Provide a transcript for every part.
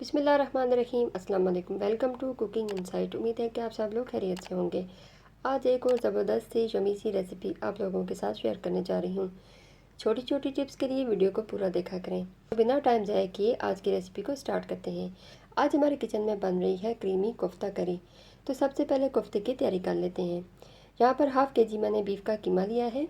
बिस्मिल्लाहिर्रहमानिर्रहीम। अस्सलाम वालेकुम। Welcome to cooking insight. उम्मीद है कि आप सब लोग खैरियत से होंगे। आज एक और ज़बरदस्त सी यम्मी सी रेसिपी आप लोगों के साथ शेयर करने जा रही हूँ। छोटी छोटी टिप्स के लिए वीडियो को पूरा देखा करें। तो बिना टाइम ज़ाया किए आज की रेसिपी को स्टार्ट करते हैं। आज हमारे किचन में बन रही है क्रीमी कोफ्ता करी। तो सबसे पहले कोफ्ते की तैयारी कर लेते हैं। यहाँ पर हाफ़ केजी मैंने बीफ का कीमा लिया है।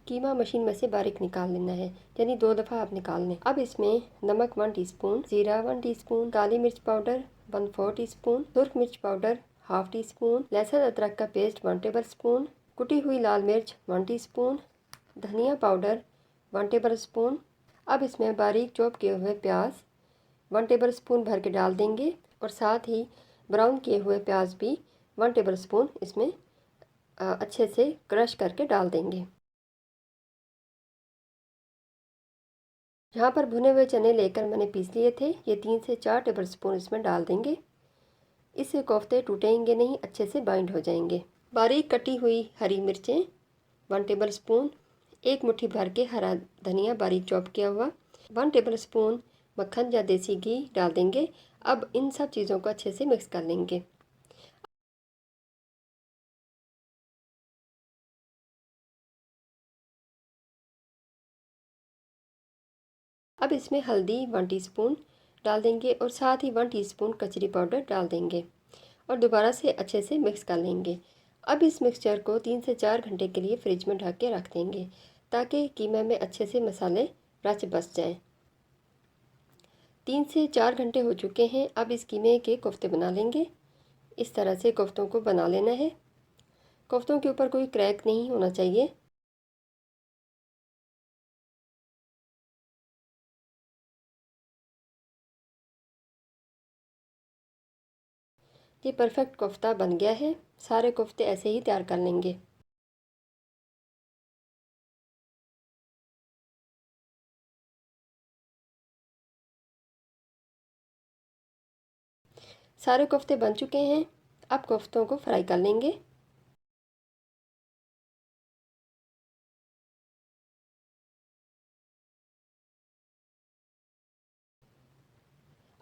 कीमा मशीन में से बारीक निकाल लेना है, यानी 2 दफ़ा आप निकाल लें। अब इसमें नमक 1 टीस्पून, जीरा 1 टीस्पून, काली मिर्च पाउडर 1/4 टीस्पून, सुर्ख मिर्च पाउडर हाफ टी स्पून, लहसुन अदरक का पेस्ट 1 टेबल स्पून, कुटी हुई लाल मिर्च 1 टीस्पून, धनिया पाउडर 1 टेबल स्पून। अब इसमें बारीक चॉप किए हुए प्याज 1 टेबल स्पून भर के डाल देंगे और साथ ही ब्राउन किए हुए प्याज भी 1 टेबल स्पून इसमें अच्छे से क्रश करके डाल देंगे। यहाँ पर भुने हुए चने लेकर मैंने पीस लिए थे, ये 3 से 4 टेबल स्पून इसमें डाल देंगे। इससे कोफ्ते टूटेंगे नहीं, अच्छे से बाइंड हो जाएंगे। बारीक कटी हुई हरी मिर्चें 1 टेबल स्पून, एक मुट्ठी भर के हरा धनिया बारीक चॉप किया हुआ, 1 टेबल स्पून मक्खन या देसी घी डाल देंगे। अब इन सब चीज़ों को अच्छे से मिक्स कर लेंगे। अब इसमें हल्दी 1 टीस्पून डाल देंगे और साथ ही 1 टीस्पून कचरी पाउडर डाल देंगे और दोबारा से अच्छे से मिक्स कर लेंगे। अब इस मिक्सचर को 3 से 4 घंटे के लिए फ्रिज में ढक के रख देंगे ताकि कीमे में अच्छे से मसाले रच बस जाएं। 3 से 4 घंटे हो चुके हैं। अब इस कीमे के कोफ्ते बना लेंगे। इस तरह से कोफ्तों को बना लेना है। कोफ्तों के ऊपर कोई क्रैक नहीं होना चाहिए। ये परफेक्ट कोफ्ता बन गया है। सारे कोफ्ते ऐसे ही तैयार कर लेंगे। सारे कोफ्ते बन चुके हैं। अब कोफ्तों को फ्राई कर लेंगे।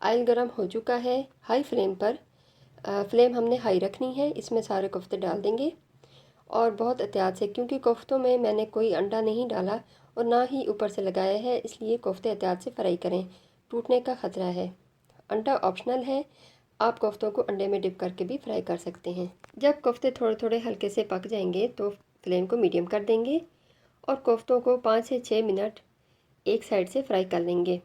ऑयल गरम हो चुका है। हाई फ्लेम पर फ्लेम हमने हाई रखनी है। इसमें सारे कोफ्ते डाल देंगे और बहुत एहतियात से, क्योंकि कोफ्तों में मैंने कोई अंडा नहीं डाला और ना ही ऊपर से लगाया है, इसलिए कोफ्ते एहतियात से फ्राई करें, टूटने का ख़तरा है। अंडा ऑप्शनल है, आप कोफ्तों को अंडे में डिप करके भी फ्राई कर सकते हैं। जब कोफ्ते थोड़े थोड़े हल्के से पक जाएंगे तो फ्लेम को मीडियम कर देंगे और कोफ्तों को 5 से 6 मिनट एक साइड से फ्राई कर लेंगे।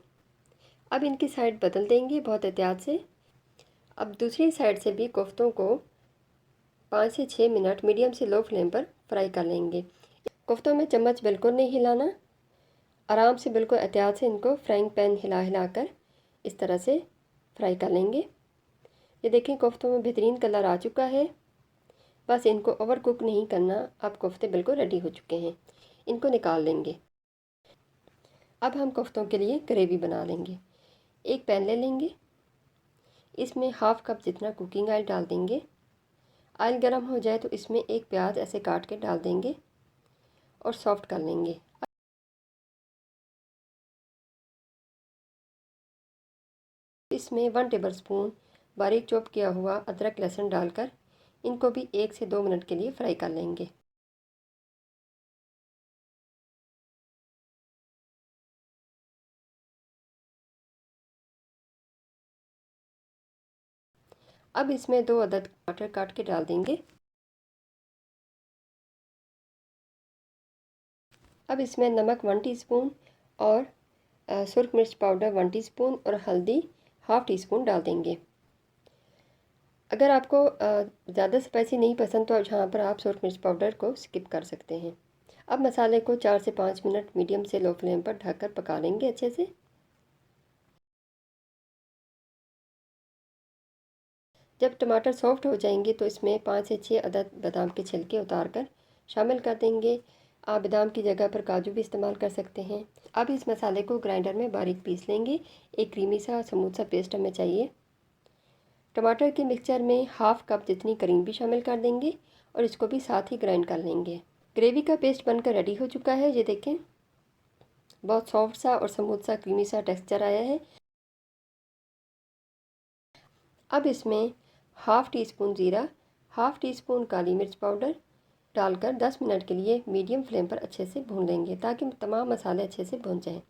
अब इनकी साइड बदल देंगे बहुत एहतियात से। अब दूसरी साइड से भी कोफ्तों को 5 से 6 मिनट मीडियम से लो फ्लेम पर फ्राई कर लेंगे। कोफ्तों में चम्मच बिल्कुल नहीं हिलाना, आराम से बिल्कुल एहतियात से इनको फ्राइंग पैन हिला हिला कर इस तरह से फ्राई कर लेंगे। ये देखें कोफ्तों में बेहतरीन कलर आ चुका है। बस इनको ओवर कुक नहीं करना। अब कोफ्ते बिल्कुल रेडी हो चुके हैं, इनको निकाल लेंगे। अब हम कोफ्तों के लिए ग्रेवी बना लेंगे। एक पैन ले लेंगे, इसमें हाफ़ कप जितना कुकिंग ऑयल डाल देंगे। ऑयल गर्म हो जाए तो इसमें एक प्याज ऐसे काट के डाल देंगे और सॉफ्ट कर लेंगे। इसमें 1 टेबल स्पून बारीक चॉप किया हुआ अदरक लहसुन डालकर इनको भी 1 से 2 मिनट के लिए फ्राई कर लेंगे। अब इसमें 2 अदद टमाटर काट के डाल देंगे। अब इसमें नमक 1 टीस्पून और सुरख मिर्च पाउडर 1 टीस्पून और हल्दी हाफ़ टी स्पून डाल देंगे। अगर आपको ज़्यादा स्पाइसी नहीं पसंद तो यहाँ पर आप सुरख मिर्च पाउडर को स्किप कर सकते हैं। अब मसाले को 4 से 5 मिनट मीडियम से लो फ्लेम पर ढककर पका लेंगे अच्छे से। जब टमाटर सॉफ्ट हो जाएंगे तो इसमें 5 से 6 अदद बादाम के छिलके उतार कर शामिल कर देंगे। आप बादाम की जगह पर काजू भी इस्तेमाल कर सकते हैं। अब इस मसाले को ग्राइंडर में बारीक पीस लेंगे। एक क्रीमी सा स्मूथ सा पेस्ट हमें चाहिए। टमाटर के मिक्सचर में हाफ़ कप जितनी करीम भी शामिल कर देंगे और इसको भी साथ ही ग्राइंड कर लेंगे। ग्रेवी का पेस्ट बनकर रेडी हो चुका है। ये देखें बहुत सॉफ्ट सा और स्मूथ सा क्रीमी सा टेक्सचर आया है। अब इसमें हाफ़ टी स्पून ज़ीरा, हाफ़ टी स्पून काली मिर्च पाउडर डालकर 10 मिनट के लिए मीडियम फ्लेम पर अच्छे से भून लेंगे ताकि तमाम मसाले अच्छे से भून जाएं।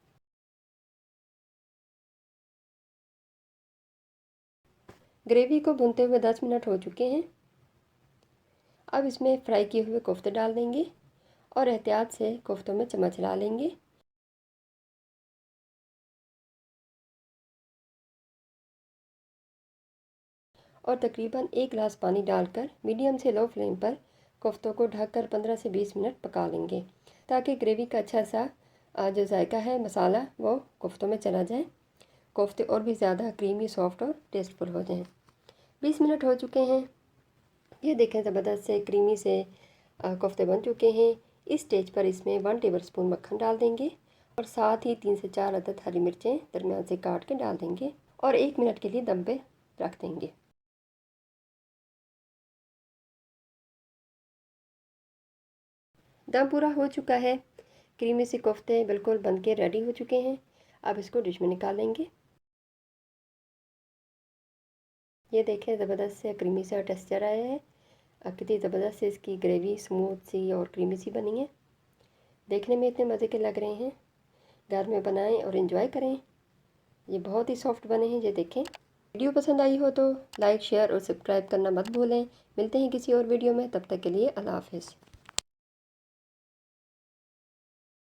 ग्रेवी को भूनते हुए 10 मिनट हो चुके हैं। अब इसमें फ्राई किए हुए कोफ्ते डाल देंगे और एहतियात से कोफ्तों में चम्मच हिला लेंगे। और तकरीबन 1 गिलास पानी डालकर मीडियम से लो फ्लेम पर कोफ्तों को ढककर 15 से 20 मिनट पका लेंगे ताकि ग्रेवी का अच्छा सा जो जायका है मसाला वो कोफ्तों में चला जाए, कोफ्ते और भी ज़्यादा क्रीमी सॉफ्ट और टेस्टफुल हो जाएं। 20 मिनट हो चुके हैं। ये देखें ज़बरदस्त से क्रीमी से कोफ्ते बन चुके हैं। इस स्टेज पर इसमें 1 टेबलस्पून मक्खन डाल देंगे और साथ ही 3 से 4 अदद हरी मिर्चें दरमियान से काट के डाल देंगे और 1 मिनट के लिए दम पे रख देंगे। दम पूरा हो चुका है। क्रीमी से कोफ्ते बिल्कुल बन के रेडी हो चुके हैं। अब इसको डिश में निकाल लेंगे। ये देखें ज़बरदस्त से क्रीमी सा टेक्सचर आया है। कितनी ज़बरदस्त से इसकी ग्रेवी स्मूथ सी और क्रीमी सी बनी है। देखने में इतने मज़े के लग रहे हैं। घर में बनाएं और इन्जॉय करें। ये बहुत ही सॉफ्ट बने हैं। ये देखें। वीडियो पसंद आई हो तो लाइक शेयर और सब्सक्राइब करना मत भूलें। मिलते हैं किसी और वीडियो में, तब तक के लिए अल्लाह हाफ़िज़।